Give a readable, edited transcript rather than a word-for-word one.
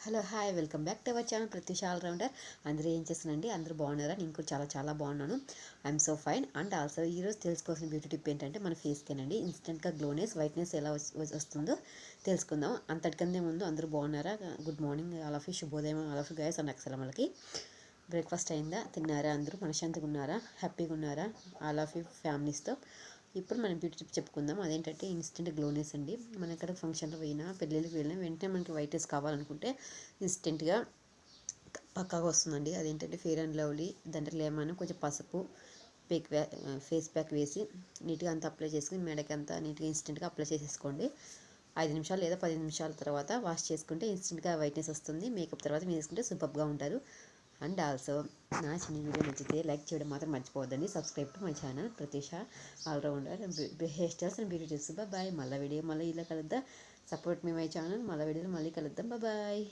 Hello hi welcome back to our channel Pratyusha allrounder. అందరూ ఏం చేస్తున్నారండి? అందరూ బాగున్నారా? నేను కూడా చాలా బాగున్నాను. I'm so fine. And also ఈరోజు తెలుసుకోవాల్సిన బ్యూటీ టిప్ ఏంటంటే మన ఫేస్కేనండి ఇన్స్టెంట్గా గ్లోనెస్ వైట్నెస్ ఎలా వస్తుందో తెలుసుకుందాం. అంతటికంటే ముందు అందరూ బాగున్నారా? Good morning all of you, శుభోదయం all of you guys and అక్సలమ్మలకి. బ్రేక్ఫాస్ట్ అయిందా? తిన్నారా? అందరూ మనశ్శాంతిగా ఉన్నారా? హ్యాపీగా ఉన్నారా? ఆల్ ఆఫ్ యూ ఫ్యామిలీస్తో. ఇప్పుడు మనం బ్యూటీ టిప్ చెప్పుకుందాం. అదేంటంటే ఇన్స్టెంట్ గ్లోనెస్ అండి. మన ఎక్కడ ఫంక్షన్లో పోయినా పెళ్ళిళ్ళకి వెళ్ళినా వెంటనే మనకి వైట్నెస్ కావాలనుకుంటే ఇన్స్టెంట్గా పక్కాగా వస్తుందండి. అదేంటంటే ఫెయిర్ అండ్ లవ్లీ దాంట్లో లేమని కొంచెం పసుపు ఫేస్ ప్యాక్ వేసి నీట్గా అంతా అప్లై చేసుకుని మెడకి అంతా నీట్గా ఇన్స్టెంట్గా అప్లై చేసేసుకోండి. 5 నిమిషాలు లేదా 10 నిమిషాల తర్వాత వాష్ చేసుకుంటే ఇన్స్టెంట్గా వైట్నెస్ వస్తుంది. మేకప్ తర్వాత మీరు వేసుకుంటే సూపర్గా ఉంటారు. అండ్ ఆల్సో నా చిన్న వీడియో నచ్చితే లైక్ చేయడం మాత్రం మర్చిపోవద్దండి. Subscribe to my channel Pratyusha allrounder hair styles and beauty tips. Bye. మళ్ళీ వీడియో మళ్ళీ ఇలా కలుద్దాం. Support me my channel. మళ్ళీ వీడియోలో మళ్ళీ కలుద్దాం. బాయ్.